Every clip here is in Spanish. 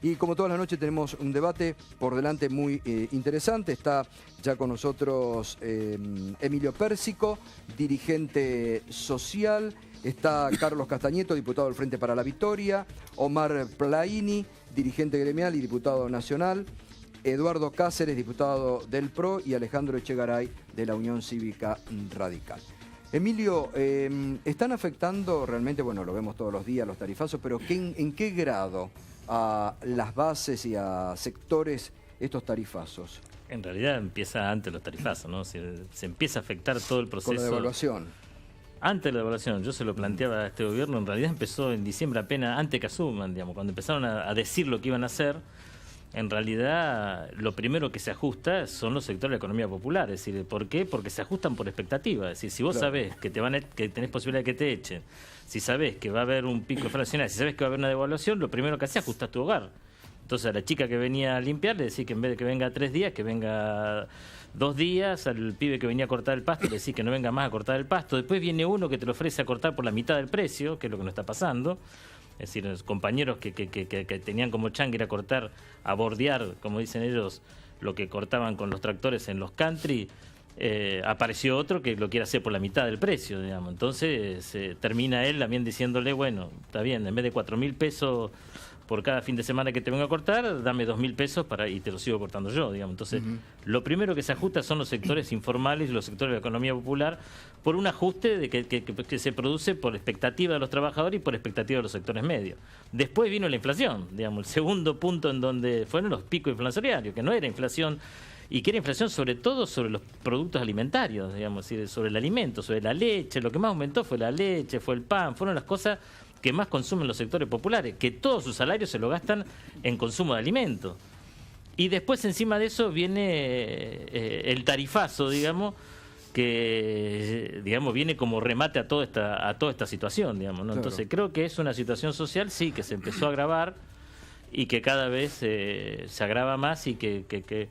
Y como todas las noches tenemos un debate por delante muy interesante. Está ya con nosotros Emilio Pérsico, dirigente social. Está Carlos Castañeto, diputado del Frente para la Victoria. Omar Plaini, dirigente gremial y diputado nacional. Eduardo Cáceres, diputado del PRO. Y Alejandro Echegaray, de la Unión Cívica Radical. Emilio, ¿están afectando realmente, bueno, lo vemos todos los días, los tarifazos, pero ¿en qué grado a las bases y a sectores estos tarifazos? En realidad empieza antes los tarifazos, ¿no? Se empieza a afectar todo el proceso. Con la devaluación. Antes de la devaluación, yo se lo planteaba a este gobierno, en realidad empezó en diciembre apenas, antes que asuman, digamos, cuando empezaron a decir lo que iban a hacer. En realidad, lo primero que se ajusta son los sectores de la economía popular. Es decir, ¿por qué? Porque se ajustan por expectativa. Es decir, si vos sabés que que tenés posibilidad de que te echen, si sabés que va a haber un pico inflacionario, si sabés que va a haber una devaluación, lo primero que haces es ajustar tu hogar. Entonces, a la chica que venía a limpiar le decís que en vez de que venga 3 días, que venga 2 días. Al pibe que venía a cortar el pasto le decís que no venga más a cortar el pasto. Después viene uno que te lo ofrece a cortar por la mitad del precio, que es lo que nos está pasando. Es decir, los compañeros que tenían como changue ir a cortar, a bordear, como dicen ellos, lo que cortaban con los tractores en los country, apareció otro que lo quiere hacer por la mitad del precio, digamos. Entonces termina él también diciéndole, bueno, está bien, en vez de 4.000 pesos por cada fin de semana que te venga a cortar, dame 2.000 pesos y te lo sigo cortando yo, digamos. Entonces, lo primero que se ajusta son los sectores informales y los sectores de la economía popular por un ajuste que se produce por expectativa de los trabajadores y por expectativa de los sectores medios. Después vino la inflación, digamos, el segundo punto en donde fueron los picos inflacionarios, que no era inflación, y que era inflación sobre todo sobre los productos alimentarios, digamos, sobre el alimento, sobre la leche. Lo que más aumentó fue la leche, fue el pan, fueron las cosas que más consumen los sectores populares, que todos sus salarios se lo gastan en consumo de alimentos. Y después encima de eso viene el tarifazo, digamos, que viene como remate a toda esta situación, digamos, ¿no? Claro. Entonces creo que es una situación social, sí, que se empezó a agravar y que cada vez se agrava más y que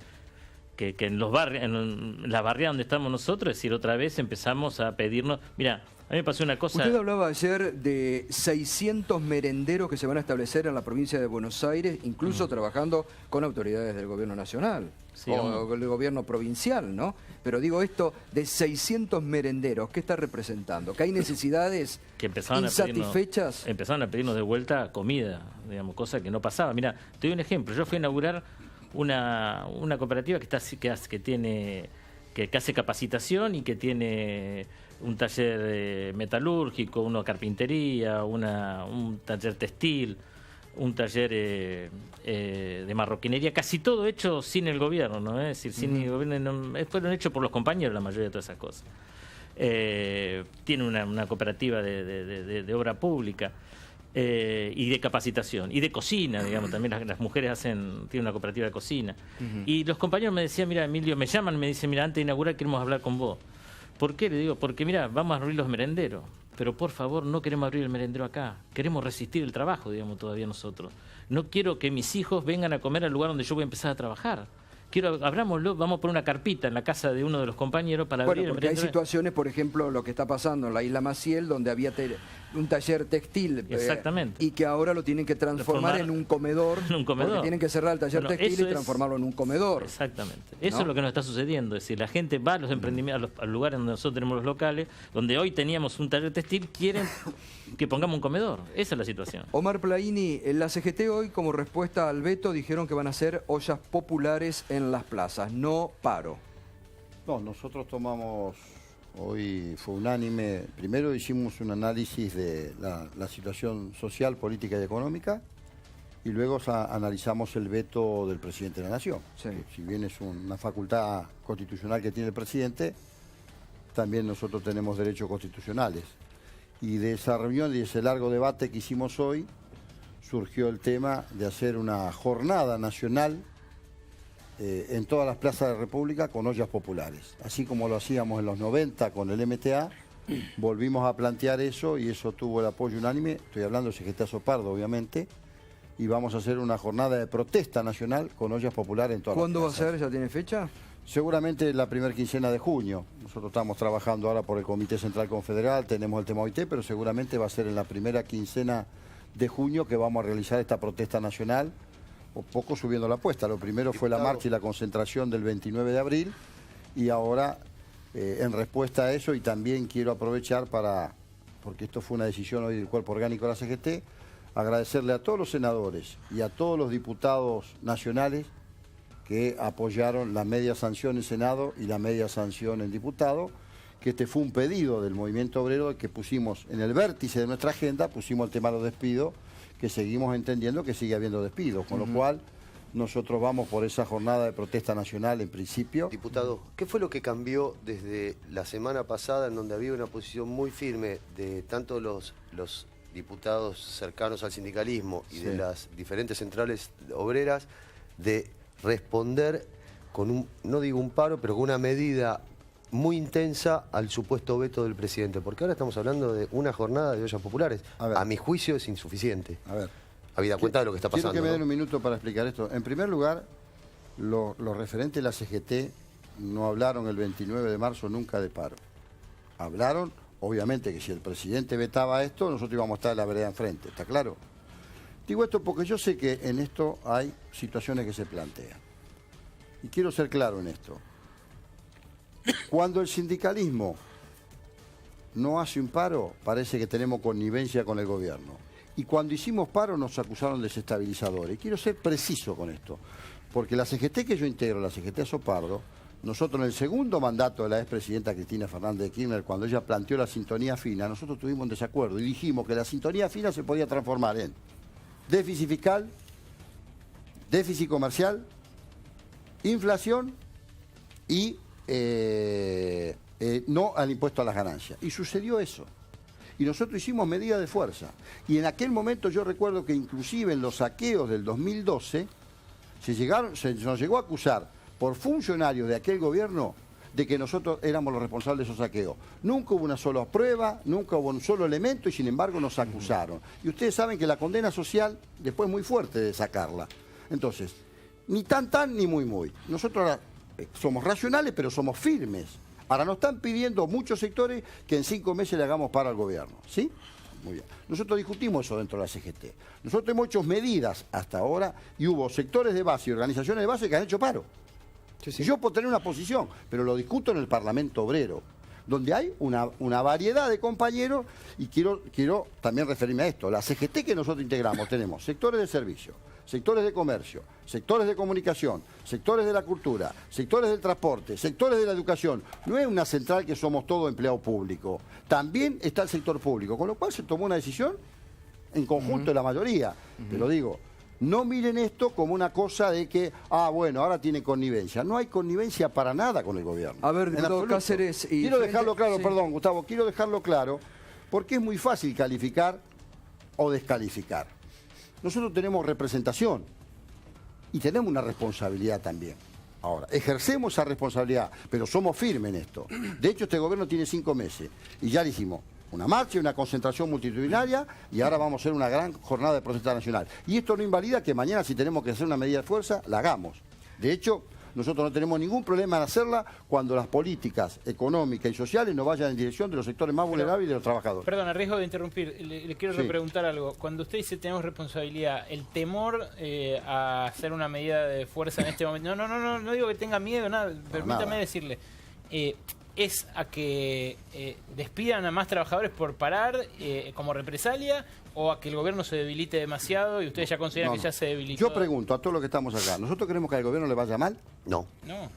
en los barrios, en la barriada donde estamos nosotros, es decir, otra vez empezamos a pedirnos, mira, a mí me pasó una cosa... Usted hablaba ayer de 600 merenderos que se van a establecer en la provincia de Buenos Aires, incluso trabajando con autoridades del gobierno nacional, sí, o del gobierno provincial, ¿no? Pero digo esto de 600 merenderos, ¿qué está representando? ¿Que hay necesidades que insatisfechas? Empezaron a pedirnos de vuelta comida, digamos, cosa que no pasaba. Mira, te doy un ejemplo. Yo fui a inaugurar una cooperativa que hace capacitación y que tiene un taller metalúrgico, una carpintería, un taller textil, un taller de marroquinería, casi todo hecho sin el gobierno, ¿no? Es decir, sin el gobierno, fueron hechos por los compañeros la mayoría de todas esas cosas. Tiene una cooperativa de obra pública. Y de capacitación, y de cocina, digamos, también las mujeres tienen una cooperativa de cocina. Y los compañeros me decían, mira, Emilio, me llaman y me dicen, mira, antes de inaugurar queremos hablar con vos. ¿Por qué? Le digo, porque mira, vamos a abrir los merenderos, pero por favor no queremos abrir el merendero acá, queremos resistir el trabajo, digamos, todavía nosotros. No quiero que mis hijos vengan a comer al lugar donde yo voy a empezar a trabajar. Abrámoslo, vamos a poner una carpita en la casa de uno de los compañeros para abrir el merendero. Porque hay situaciones, por ejemplo, lo que está pasando en la isla Maciel, donde había un taller textil. Exactamente. Y que ahora lo tienen que transformar en un comedor. En un comedor. Porque tienen que cerrar el taller textil y transformarlo en un comedor. Exactamente. Eso es lo que nos está sucediendo. Es decir, la gente va a los emprendimientos, a los lugares donde nosotros tenemos los locales, donde hoy teníamos un taller textil, quieren que pongamos un comedor. Esa es la situación. Omar Plaini, la CGT hoy, como respuesta al veto, dijeron que van a hacer ollas populares en las plazas, no paro. No, nosotros tomamos, hoy fue unánime, primero hicimos un análisis de la situación social, política y económica, y luego analizamos el veto del presidente de la Nación. Sí. Si bien es una facultad constitucional que tiene el presidente, también nosotros tenemos derechos constitucionales. Y de esa reunión y de ese largo debate que hicimos hoy, surgió el tema de hacer una jornada nacional en todas las plazas de la República con ollas populares. Así como lo hacíamos en los 90 con el MTA, volvimos a plantear eso y eso tuvo el apoyo unánime. Estoy hablando del secretario Pardo, obviamente, y vamos a hacer una jornada de protesta nacional con ollas populares en todas las plazas. ¿Cuándo va a ser? ¿Ya tiene fecha? Seguramente la primera quincena de junio. Nosotros estamos trabajando ahora por el Comité Central Confederal, tenemos el tema OIT, pero seguramente va a ser en la primera quincena de junio que vamos a realizar esta protesta nacional, poco subiendo la apuesta. Lo primero fue la marcha y la concentración del 29 de abril y ahora en respuesta a eso, y también quiero aprovechar porque esto fue una decisión hoy del cuerpo orgánico de la CGT, agradecerle a todos los senadores y a todos los diputados nacionales que apoyaron la media sanción en Senado y la media sanción en diputado, que este fue un pedido del movimiento obrero que pusimos en el vértice de nuestra agenda, pusimos el tema de los despidos, que seguimos entendiendo que sigue habiendo despidos, con lo cual nosotros vamos por esa jornada de protesta nacional en principio. Diputado, ¿qué fue lo que cambió desde la semana pasada, en donde había una posición muy firme de tanto los diputados cercanos al sindicalismo y de las diferentes centrales obreras, de responder con no digo un paro, pero con una medida muy intensa al supuesto veto del presidente? Porque ahora estamos hablando de una jornada de ollas populares. A mi juicio es insuficiente. A ver, habida cuenta de lo que está pasando. Quiero que me den un minuto para explicar esto. En primer lugar, los referentes de la CGT no hablaron el 29 de marzo nunca de paro. Hablaron, obviamente, que si el presidente vetaba esto, nosotros íbamos a estar en la vereda enfrente, ¿está claro? Digo esto porque yo sé que en esto hay situaciones que se plantean. Y quiero ser claro en esto. Cuando el sindicalismo no hace un paro, parece que tenemos connivencia con el gobierno. Y cuando hicimos paro nos acusaron de desestabilizadores. Y quiero ser preciso con esto, porque la CGT que yo integro, la CGT Azopardo, nosotros en el segundo mandato de la expresidenta Cristina Fernández de Kirchner, cuando ella planteó la sintonía fina, nosotros tuvimos un desacuerdo y dijimos que la sintonía fina se podía transformar en déficit fiscal, déficit comercial, inflación y no al impuesto a las ganancias. Y sucedió eso. Y nosotros hicimos medidas de fuerza. Y en aquel momento yo recuerdo que inclusive en los saqueos del 2012 se nos llegó a acusar por funcionarios de aquel gobierno de que nosotros éramos los responsables de esos saqueos. Nunca hubo una sola prueba, nunca hubo un solo elemento y sin embargo nos acusaron. Y ustedes saben que la condena social después es muy fuerte de sacarla. Entonces, ni tan ni muy. Nosotros ahora somos racionales, pero somos firmes. Ahora nos están pidiendo muchos sectores que en 5 meses le hagamos paro al gobierno. ¿Sí? Muy bien. Nosotros discutimos eso dentro de la CGT. Nosotros hemos hecho medidas hasta ahora y hubo sectores de base y organizaciones de base que han hecho paro. Sí. Yo puedo tener una posición, pero lo discuto en el Parlamento Obrero, donde hay una variedad de compañeros, y quiero también referirme a esto. La CGT que nosotros integramos, tenemos sectores de servicio, sectores de comercio, sectores de comunicación, sectores de la cultura, sectores del transporte, sectores de la educación. No es una central que somos todo empleado público. También está el sector público, con lo cual se tomó una decisión en conjunto de la mayoría. Pero digo, no miren esto como una cosa de que, bueno, ahora tiene connivencia. No hay connivencia para nada con el gobierno. A ver, diputado Cáceres... Quiero dejarlo claro, sí. Perdón, Gustavo, quiero dejarlo claro, porque es muy fácil calificar o descalificar. Nosotros tenemos representación y tenemos una responsabilidad también. Ahora, ejercemos esa responsabilidad, pero somos firmes en esto. De hecho, este gobierno tiene 5 meses y ya le hicimos una marcha y una concentración multitudinaria y ahora vamos a hacer una gran jornada de protesta nacional. Y esto no invalida que mañana, si tenemos que hacer una medida de fuerza, la hagamos. De hecho, nosotros no tenemos ningún problema en hacerla cuando las políticas económicas y sociales no vayan en dirección de los sectores más vulnerables y de los trabajadores. Perdón, a riesgo de interrumpir, le quiero repreguntar algo. Cuando usted dice tenemos responsabilidad, el temor a hacer una medida de fuerza en este momento, no digo que tenga miedo, nada, permítame decirle, ¿es a que despidan a más trabajadores por parar como represalia o a que el gobierno se debilite demasiado y ustedes ya consideran que ya se debilitó? Yo pregunto a todos los que estamos acá, ¿nosotros queremos que al gobierno le vaya mal? No.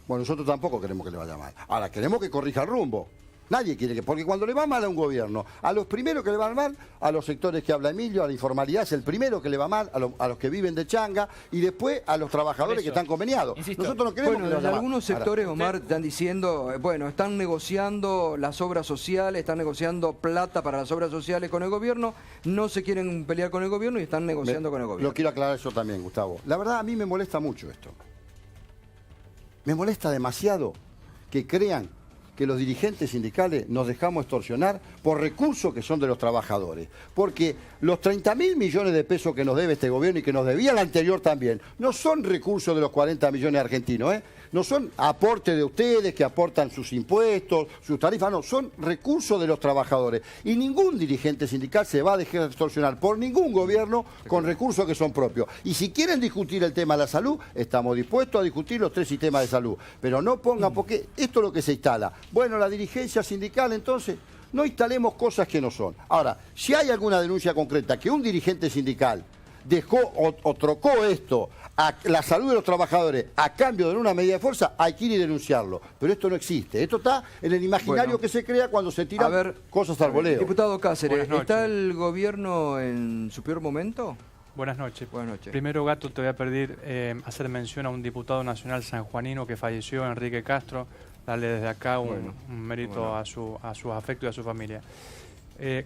Bueno, nosotros tampoco queremos que le vaya mal. Ahora, queremos que corrija el rumbo. Nadie quiere que... Porque cuando le va mal a un gobierno, a los primeros que le van mal, a los sectores que habla Emilio, a la informalidad es el primero que le va mal, a los que viven de changa, y después a los trabajadores que están conveniados. Insisto. Nosotros no queremos que le vaya mal. Algunos sectores, Omar, están diciendo, bueno, están negociando las obras sociales, están negociando plata para las obras sociales con el gobierno, no se quieren pelear con el gobierno y están negociando con el gobierno. Lo quiero aclarar eso también, Gustavo. La verdad, a mí me molesta mucho esto. Me molesta demasiado que crean que los dirigentes sindicales nos dejamos extorsionar por recursos que son de los trabajadores. Porque los 30.000 millones de pesos que nos debe este gobierno y que nos debía el anterior también, no son recursos de los 40 millones argentinos, no son aportes de ustedes que aportan sus impuestos, sus tarifas, no, son recursos de los trabajadores. Y ningún dirigente sindical se va a dejar extorsionar por ningún gobierno con recursos que son propios. Y si quieren discutir el tema de la salud, estamos dispuestos a discutir los 3 sistemas de salud. Pero no pongan, porque esto es lo que se instala. Bueno, la dirigencia sindical, entonces, no instalemos cosas que no son. Ahora, si hay alguna denuncia concreta que un dirigente sindical dejó o trocó esto a la salud de los trabajadores a cambio de una medida de fuerza, hay que ir y denunciarlo. Pero esto no existe. Esto está en el imaginario que se crea cuando se tiran cosas al voleo. Diputado Cáceres, ¿está el gobierno en su peor momento? Buenas noches. Buenas noches. Primero, Gato, te voy a pedir hacer mención a un diputado nacional sanjuanino que falleció, Enrique Castro. Darle desde acá un mérito a sus afectos y a su familia.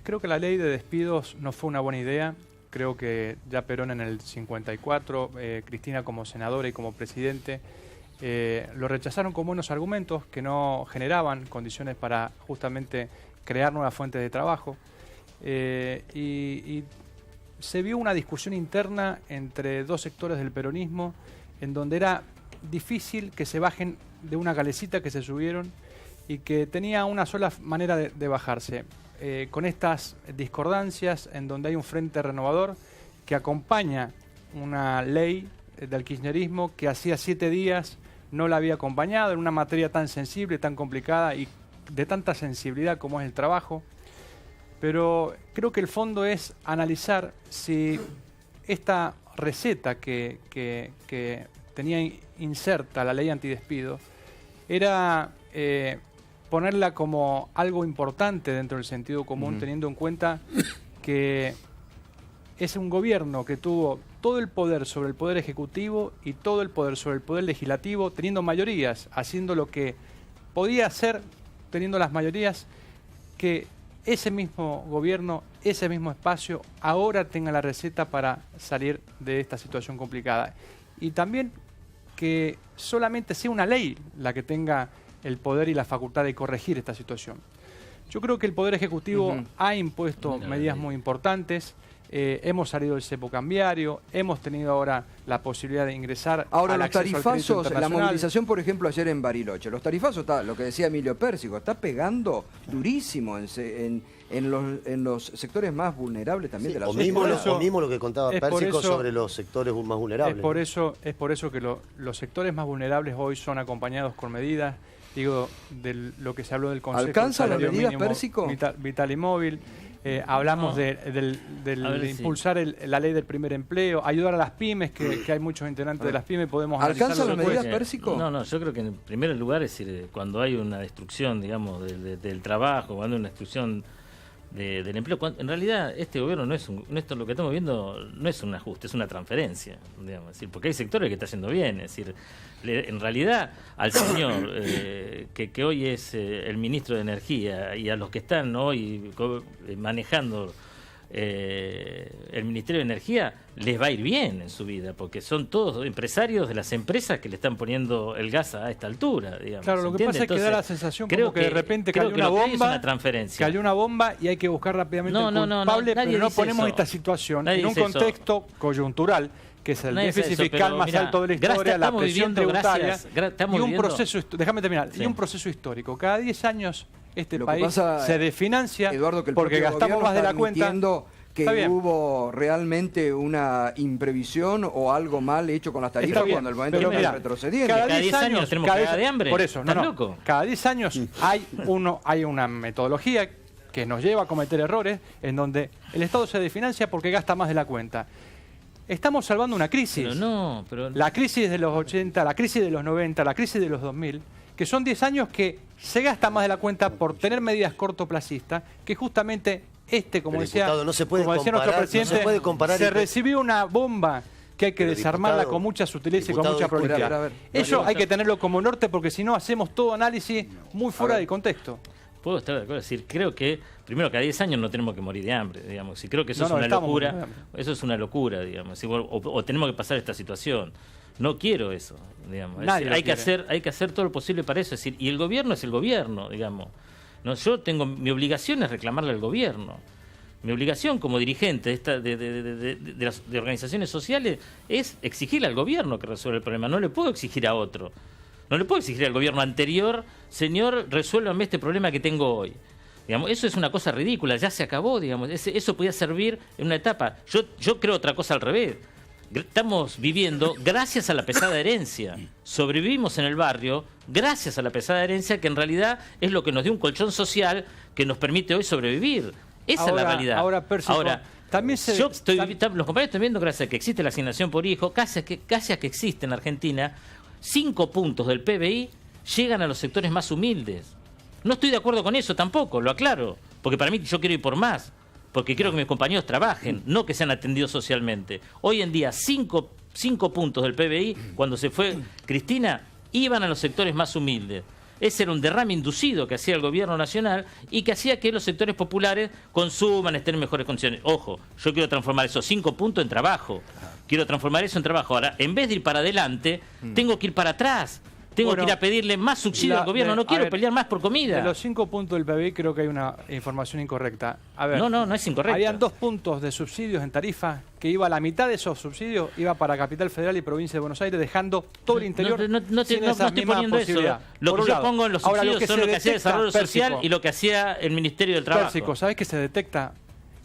Creo que la ley de despidos no fue una buena idea. Creo que ya Perón en el 54, Cristina como senadora y como presidente, lo rechazaron con buenos argumentos que no generaban condiciones para justamente crear nuevas fuentes de trabajo. Y se vio una discusión interna entre 2 sectores del peronismo en donde era difícil que se bajen de una galecita que se subieron y que tenía una sola manera de bajarse. Con estas discordancias en donde hay un frente renovador que acompaña una ley del kirchnerismo que hacía 7 días no la había acompañado en una materia tan sensible, tan complicada y de tanta sensibilidad como es el trabajo. Pero creo que el fondo es analizar si esta receta que tenía inserta la ley antidespido era ponerla como algo importante dentro del sentido común, teniendo en cuenta que es un gobierno que tuvo todo el poder sobre el poder ejecutivo y todo el poder sobre el poder legislativo, teniendo mayorías, haciendo lo que podía hacer, teniendo las mayorías, que ese mismo gobierno, ese mismo espacio, ahora tenga la receta para salir de esta situación complicada. Y también que solamente sea una ley la que tenga el poder y la facultad de corregir esta situación. Yo creo que el Poder Ejecutivo ha impuesto medidas muy importantes. Hemos salido del cepo cambiario, hemos tenido ahora la posibilidad de ingresar ahora al los acceso al crédito tarifazos, la internacional. movilización, por ejemplo, ayer en Bariloche. Los tarifazos, está, lo que decía Emilio Pérsico, está pegando durísimo en los sectores más vulnerables también de la sociedad. O mismo lo que contaba Pérsico sobre los sectores más vulnerables. Es por eso que los sectores más vulnerables hoy son acompañados con medidas, digo, de lo que se habló del Consejo. ¿Alcanza las medidas, Mínimo Pérsico? Vital y Móvil. Hablamos de impulsar la ley del primer empleo, ayudar a las pymes, que hay muchos integrantes de las pymes, podemos ¿Alcanza las medidas, después. Pérsico? No, yo creo que en primer lugar, es decir, cuando hay una destrucción, digamos, del trabajo, cuando hay una destrucción del empleo, en realidad este gobierno esto lo que estamos viendo no es un ajuste, es una transferencia, digamos, es decir, porque hay sectores que está haciendo bien, es decir, en realidad al señor que hoy es el ministro de Energía y a los que están hoy manejando el Ministerio de Energía les va a ir bien en su vida, porque son todos empresarios de las empresas que le están poniendo el gas a esta altura, digamos. Claro, lo que pasa es que da la sensación como que de repente cayó una bomba, cayó una bomba y hay que buscar rápidamente el culpable, pero no ponemos esta situación en un contexto coyuntural, que es el déficit fiscal más alto de la historia, la presión tributaria y un proceso, déjame terminar, y un proceso histórico. Cada 10 años este país se desfinancia, Eduardo, que porque gastamos más de la cuenta. Que hubo realmente una imprevisión o algo mal hecho con las tarifas cuando el momento está retrocediendo. Cada 10 años tenemos cagada de hambre. Por eso, loco? Cada 10 años hay una metodología que nos lleva a cometer errores en donde el Estado se desfinancia porque gasta más de la cuenta. Estamos salvando una crisis. La crisis de los 80, la crisis de los 90, la crisis de los 2000, que son 10 años que se gasta más de la cuenta por tener medidas cortoplacistas, que justamente como decía nuestro presidente, se recibió una bomba que hay que desarmarla con mucha sutileza y con mucha prolijdad. Eso hay que tenerlo como norte, porque si no hacemos todo análisis muy fuera de contexto. Puedo estar de acuerdo, es decir, creo que primero cada 10 años no tenemos que morir de hambre, digamos, y creo que eso es una locura, digamos, o tenemos que pasar esta situación. No quiero eso, digamos. Hay que hacer todo lo posible para eso, es decir, y el gobierno es el gobierno, digamos. No, yo tengo mi obligación es reclamarle al gobierno. Mi obligación como dirigente de organizaciones sociales es exigirle al gobierno que resuelva el problema. No le puedo exigir a otro. No le puedo exigir al gobierno anterior, señor, resuélvame este problema que tengo hoy. Digamos, eso es una cosa ridícula, ya se acabó, digamos, eso podía servir en una etapa. Yo creo otra cosa al revés. Estamos viviendo gracias a la pesada herencia. Sobrevivimos en el barrio gracias a la pesada herencia, que en realidad es lo que nos dio un colchón social que nos permite hoy sobrevivir. Esa es la realidad. Ahora, también los compañeros están viendo, gracias a que existe la asignación por hijo, casi a que existe en Argentina, 5 puntos del PBI llegan a los sectores más humildes. No estoy de acuerdo con eso tampoco, lo aclaro, porque para mí yo quiero ir por más, porque quiero que mis compañeros trabajen, no que sean atendidos socialmente. Hoy en día 5 puntos del PBI, cuando se fue Cristina, iban a los sectores más humildes. Ese era un derrame inducido que hacía el gobierno nacional y que hacía que los sectores populares consuman, estén en mejores condiciones. Ojo, yo quiero transformar esos 5 puntos en trabajo. Quiero transformar eso en trabajo. Ahora, en vez de ir para adelante, tengo que ir para atrás. Tengo que ir a pedirle más subsidio al gobierno. No quiero pelear más por comida. De los 5 puntos del PBI creo que hay una información incorrecta. A ver, no es incorrecta. Habían 2 puntos de subsidios en tarifa que iba a la mitad de esos subsidios, iba para Capital Federal y Provincia de Buenos Aires, dejando todo el interior no estoy poniendo eso. Lo que yo pongo en los subsidios son lo que hacía Desarrollo Social y lo que hacía el Ministerio del Trabajo. Pérsico, ¿sabés qué se detecta?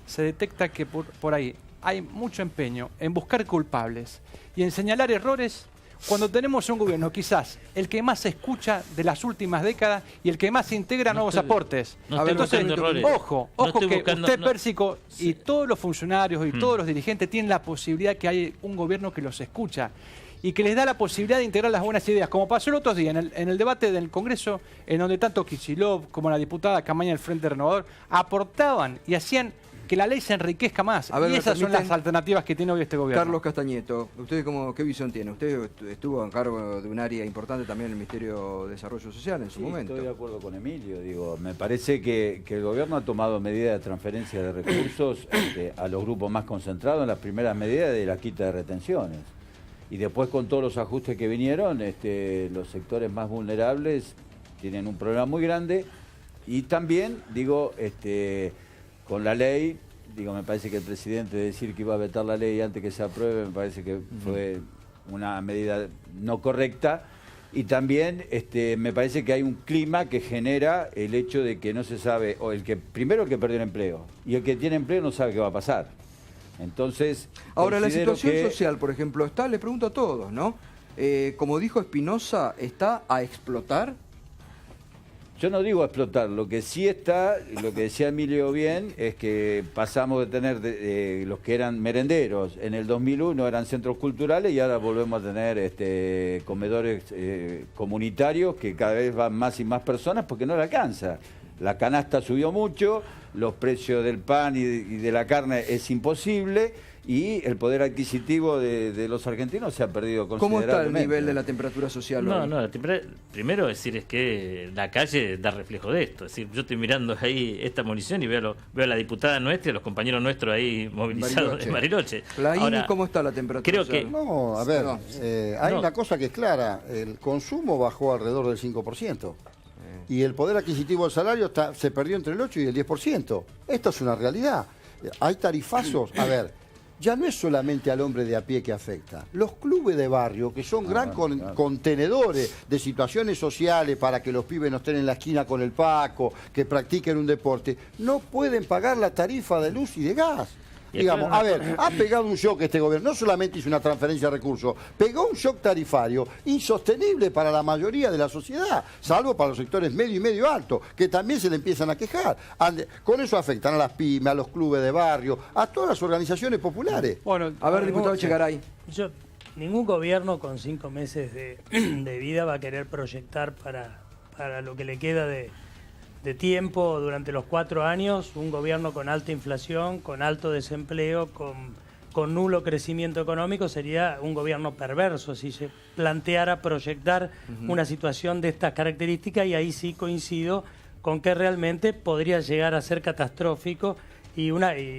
Se detecta que por ahí hay mucho empeño en buscar culpables y en señalar errores, cuando tenemos un gobierno quizás el que más se escucha de las últimas décadas y el que más integra nuevos aportes. Entonces, ojo que usted, Pérsico, y todos los funcionarios y todos los dirigentes tienen la posibilidad que hay un gobierno que los escucha y que les da la posibilidad de integrar las buenas ideas, como pasó el otro día en el debate del Congreso, en donde tanto Kicillof como la diputada Camaña del Frente Renovador aportaban y hacían que la ley se enriquezca más. Y esas son las alternativas que tiene hoy este gobierno. Carlos Castañeto, ¿usted qué visión tiene? Usted estuvo a cargo de un área importante también en el Ministerio de Desarrollo Social en su momento. Estoy de acuerdo con Emilio. Me parece que el gobierno ha tomado medidas de transferencia de recursos a los grupos más concentrados en las primeras medidas de la quita de retenciones. Y después, con todos los ajustes que vinieron, los sectores más vulnerables tienen un problema muy grande. Y también, con la ley, me parece que el presidente decir que iba a vetar la ley antes que se apruebe, me parece que fue una medida no correcta. Y también me parece que hay un clima que genera el hecho de que no se sabe, o primero el que perdió el empleo, y el que tiene empleo no sabe qué va a pasar. Entonces, ahora, la situación social, por ejemplo, le pregunto a todos, ¿no? Como dijo Espinosa, ¿está a explotar? Yo no digo explotar, lo que sí está, lo que decía Emilio bien, es que pasamos de tener los que eran merenderos, en el 2001 eran centros culturales y ahora volvemos a tener comedores comunitarios que cada vez van más y más personas porque no le alcanza. La canasta subió mucho, los precios del pan y de la carne es imposible y el poder adquisitivo de los argentinos se ha perdido considerablemente. ¿Cómo está el nivel de la temperatura social hoy? Primero es que la calle da reflejo de esto. Es decir, yo estoy mirando ahí esta munición y veo a la diputada nuestra y a los compañeros nuestros ahí movilizados en Bariloche. Ahora, ¿cómo está la temperatura social? No, a ver, hay una cosa que es clara. El consumo bajó alrededor del 5%. Y el poder adquisitivo del salario se perdió entre el 8 y el 10%. Esto es una realidad. Hay tarifazos. A ver, ya no es solamente al hombre de a pie que afecta. Los clubes de barrio, que son contenedores de situaciones sociales para que los pibes no estén en la esquina con el Paco, que practiquen un deporte, no pueden pagar la tarifa de luz y de gas. Digamos, a ver, ha pegado un shock este gobierno, no solamente hizo una transferencia de recursos, pegó un shock tarifario insostenible para la mayoría de la sociedad, salvo para los sectores medio y medio alto, que también se le empiezan a quejar. Con eso afectan a las pymes, a los clubes de barrio, a todas las organizaciones populares. Bueno, a ver, diputado Chegaray. Ningún gobierno con 5 meses de vida va a querer proyectar para lo que le queda de tiempo durante los 4 años, un gobierno con alta inflación, con alto desempleo, con nulo crecimiento económico, sería un gobierno perverso si se planteara proyectar una situación de estas características, y ahí sí coincido con que realmente podría llegar a ser catastrófico y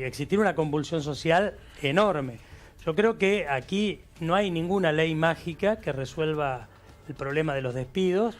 existir una convulsión social enorme. Yo creo que aquí no hay ninguna ley mágica que resuelva el problema de los despidos,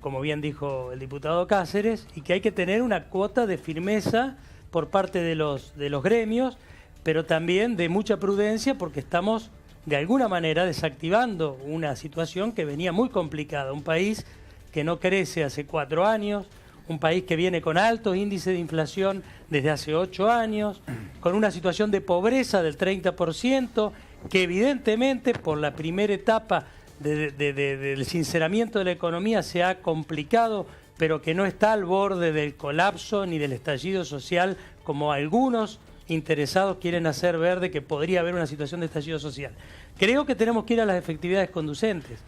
como bien dijo el diputado Cáceres, y que hay que tener una cuota de firmeza por parte de los gremios, pero también de mucha prudencia, porque estamos de alguna manera desactivando una situación que venía muy complicada. Un país que no crece hace 4 años, un país que viene con altos índices de inflación desde hace 8 años, con una situación de pobreza del 30%, que evidentemente por la primera etapa del sinceramiento de la economía se ha complicado, pero que no está al borde del colapso ni del estallido social, como algunos interesados quieren hacer ver de que podría haber una situación de estallido social. Creo que tenemos que ir a las efectividades conducentes,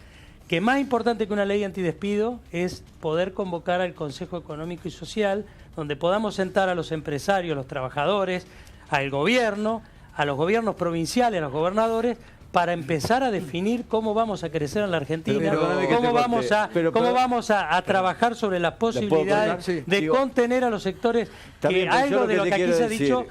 que más importante que una ley antidespido es poder convocar al Consejo Económico y Social, donde podamos sentar a los empresarios, a los trabajadores, al gobierno, a los gobiernos provinciales, a los gobernadores, para empezar a definir cómo vamos a crecer en la Argentina, cómo vamos a trabajar sobre las posibilidades de contener a los sectores, que algo de lo que aquí se ha dicho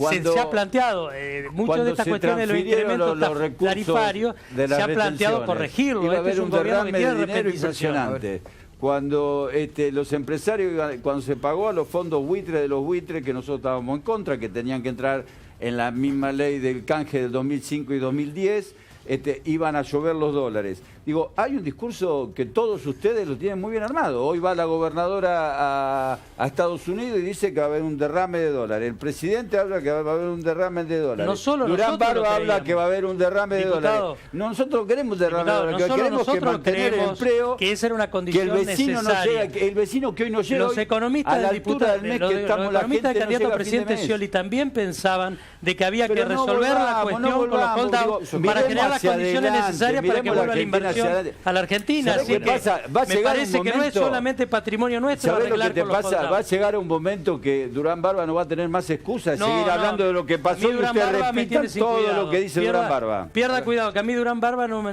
se ha planteado, muchas de estas cuestiones de los incrementos tarifarios se ha planteado corregirlo. Este es un gobierno que tiene impresionante. Cuando los empresarios, cuando se pagó a los fondos buitres de los buitres, que nosotros estábamos en contra, que tenían que entrar en la misma ley del canje del 2005 y 2010, iban a llover los dólares. Digo, hay un discurso que todos ustedes lo tienen muy bien armado. Hoy va la gobernadora a Estados Unidos y dice que va a haber un derrame de dólares. El presidente habla que va a haber un derrame de dólares. No solo Durán Barba habla que va a haber un derrame de dólares. No, nosotros queremos derrame de dólares. No queremos que mantener el empleo, que esa era una condición que el vecino necesaria. No llega, el vecino que hoy no llega los economistas a la altura del mes que estamos, la gente del candidato a presidente Scioli también pensaban de que había que resolver la cuestión con los holdouts para generar las condiciones necesarias para que vuelva la inversión a la Argentina. Así que me parece que no es solamente patrimonio nuestro arreglar con los holdouts. Va a llegar un momento que Durán Barba no va a tener más excusas de seguir hablando de lo que pasó y usted repita todo lo que dice Durán Barba. Pierda cuidado, que a mí Durán Barba no,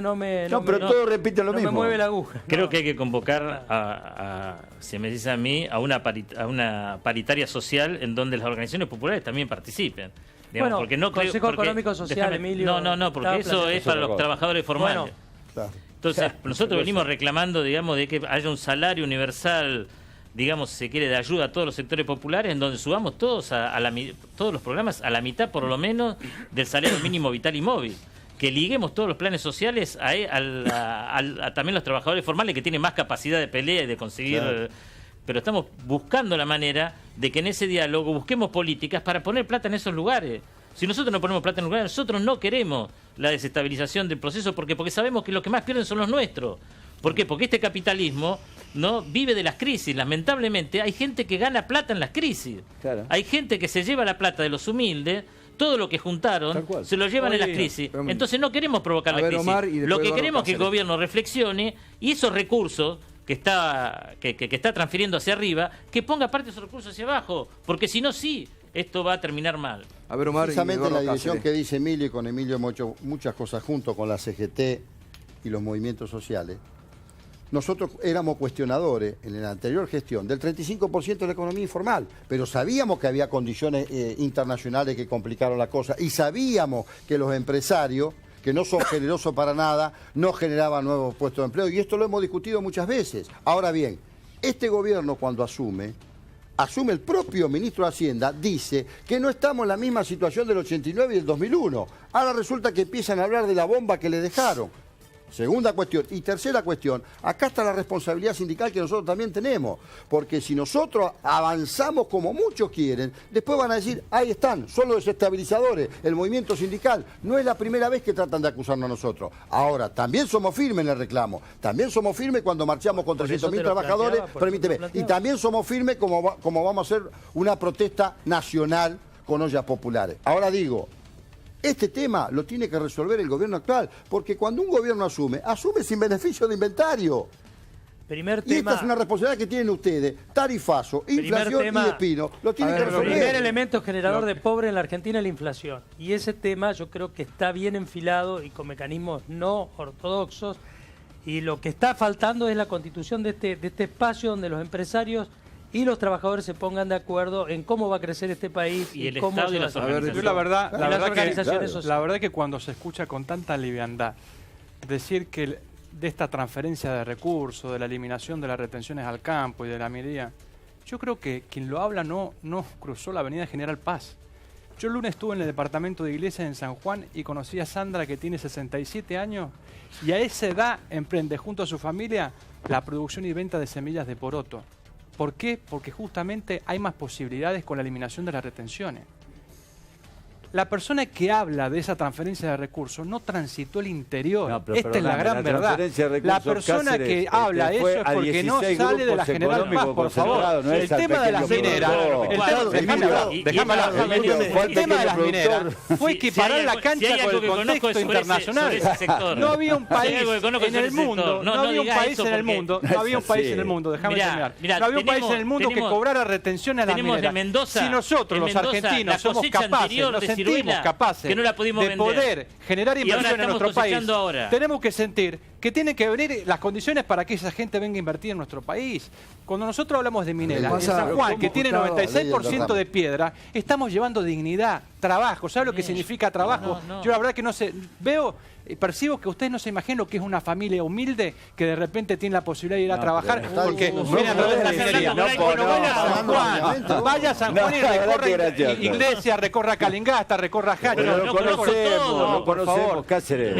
pero todos repiten lo mismo. Me mueve la aguja. Creo que hay que convocar, si me dice a mí, a una paritaria social en donde las organizaciones populares también participen. Digamos, Bueno, porque no Consejo Económico Social, Emilio. No, porque eso es para los trabajadores formales. Bueno, claro. Entonces, nosotros venimos reclamando, digamos, de que haya un salario universal, digamos, si se quiere, de ayuda a todos los sectores populares, en donde subamos todos todos los programas a la mitad, por lo menos, del salario mínimo vital y móvil. Que liguemos todos los planes sociales a también los trabajadores formales que tienen más capacidad de pelea y de conseguir... Claro. Pero estamos buscando la manera de que en ese diálogo busquemos políticas para poner plata en esos lugares. Si nosotros no ponemos plata en lugares, nosotros no queremos la desestabilización del proceso, porque sabemos que los que más pierden son los nuestros. ¿Por qué? Porque este capitalismo no vive de las crisis. Lamentablemente hay gente que gana plata en las crisis. Claro. Hay gente que se lleva la plata de los humildes, todo lo que juntaron se lo llevan en las crisis. Entonces no queremos provocar la crisis. Omar, lo que queremos es que el gobierno reflexione y esos recursos que está transfiriendo hacia arriba, que ponga parte de esos recursos hacia abajo, porque si no, sí, esto va a terminar mal. A ver, Omar, precisamente la dirección que dice Emilio, y con Emilio hemos hecho muchas cosas juntos con la CGT y los movimientos sociales. Nosotros éramos cuestionadores en la anterior gestión del 35% de la economía informal, pero sabíamos que había condiciones internacionales que complicaron la cosa y sabíamos que los empresarios, que no son generosos para nada, no generaban nuevos puestos de empleo, y esto lo hemos discutido muchas veces. Ahora bien, este gobierno cuando asume el propio ministro de Hacienda, dice que no estamos en la misma situación del 89 y del 2001. Ahora resulta que empiezan a hablar de la bomba que le dejaron. Segunda cuestión. Y tercera cuestión, acá está la responsabilidad sindical que nosotros también tenemos, porque si nosotros avanzamos como muchos quieren, después van a decir, ahí están, son los desestabilizadores, el movimiento sindical. No es la primera vez que tratan de acusarnos a nosotros. Ahora, también somos firmes en el reclamo, también somos firmes cuando marchamos con 300.000 trabajadores, permíteme, y también somos firmes como vamos a hacer una protesta nacional con ollas populares. Ahora digo, este tema lo tiene que resolver el gobierno actual, porque cuando un gobierno asume sin beneficio de inventario. Primer y tema, esta es una responsabilidad que tienen ustedes, tarifazo, inflación y despido. Lo tienen que resolver. El primer elemento generador de pobre en la Argentina es la inflación. Y ese tema yo creo que está bien enfilado y con mecanismos no ortodoxos. Y lo que está faltando es la constitución de este espacio donde los empresarios y los trabajadores se pongan de acuerdo en cómo va a crecer este país y el cómo Estado y las organizaciones. La verdad que cuando se escucha con tanta liviandad decir que de esta transferencia de recursos, de la eliminación de las retenciones al campo y de la minería, yo creo que quien lo habla no cruzó la avenida General Paz. Yo el lunes estuve en el departamento de Iglesias en San Juan y conocí a Sandra, que tiene 67 años, y a esa edad emprende junto a su familia la producción y venta de semillas de poroto. ¿Por qué? Porque justamente hay más posibilidades con la eliminación de las retenciones. La persona que habla de esa transferencia de recursos no transitó el interior. No, pero esta es la gran verdad. La persona que habla eso es porque no sale de la General Paz, por favor. El tema de las mineras, el tema de las mineras fue equiparar la cancha con el contexto internacional. No había un país en el mundo, no había un país en el mundo, déjame terminar. No había un país en el mundo que cobrara retención a las mineras. Si nosotros, los argentinos, somos capaces, capaces de poder generar inversión en nuestro país, tenemos que sentir que tienen que venir las condiciones para que esa gente venga a invertir en nuestro país. Cuando nosotros hablamos de mineras, en San Juan, que tiene 96% de piedra, estamos llevando dignidad, trabajo. ¿Sabe lo que significa trabajo? Yo la verdad que no sé, percibo que ustedes no se imaginan lo que es una familia humilde que de repente tiene la posibilidad de ir a trabajar porque viene a través de la minería. Vaya a San Juan y recorra Iglesias, recorra Calingasta, recorra Hacho. Lo conocemos, Cáceres.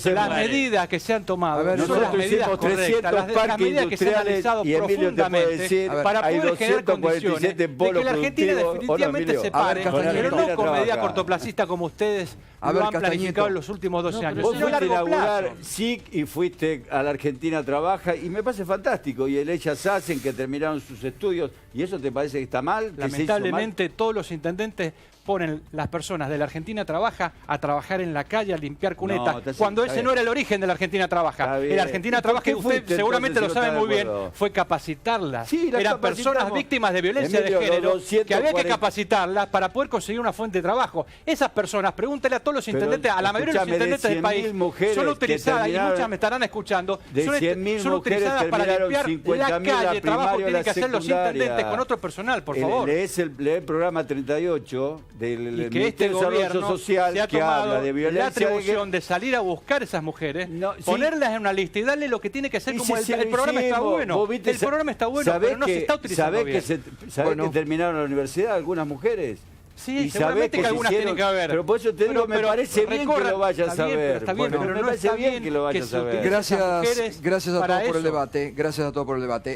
Las medidas que se han tomado son las medidas correctas, las medidas que se han analizado profundamente para poder generar condiciones de que la Argentina definitivamente se pare, pero no con medidas cortoplacistas como ustedes lo han planificado en los últimos 12 años. Vos fuiste a inaugurar SIC y fuiste a la Argentina Trabaja y me parece fantástico. Y el Ellas Hacen, que terminaron sus estudios. ¿Y eso te parece que está mal? Lamentablemente todos los intendentes ponen las personas de la Argentina Trabaja a trabajar en la calle, a limpiar cunetas, cuando ese no era el origen de la Argentina Trabaja. La Argentina Trabaja, y usted seguramente lo sabe muy bien, fue capacitarlas. Eran personas víctimas de violencia de género que había que capacitarlas para poder conseguir una fuente de trabajo. Esas personas, pregúntele a todos los intendentes, a la mayoría de los intendentes del país, son utilizadas, y muchas me estarán escuchando, son utilizadas para limpiar la calle, trabajo que tienen que hacer los intendentes con otro personal, por favor. Lee el programa 38 del que este gobierno social, se ha que habla de violencia, la atribución de salir a buscar esas mujeres, ponerlas en una lista y darle lo que tiene que hacer, como el programa está bueno. El programa está bueno, pero no se está utilizando bien. ¿Sabés que terminaron la universidad algunas mujeres? Sí, seguramente que algunas tienen que haber. Pero por eso te digo, me parece bien que lo vayas a ver. Está bien, pero no está bien que lo vayas a ver. Gracias a todos por el debate. Gracias a todos por el debate.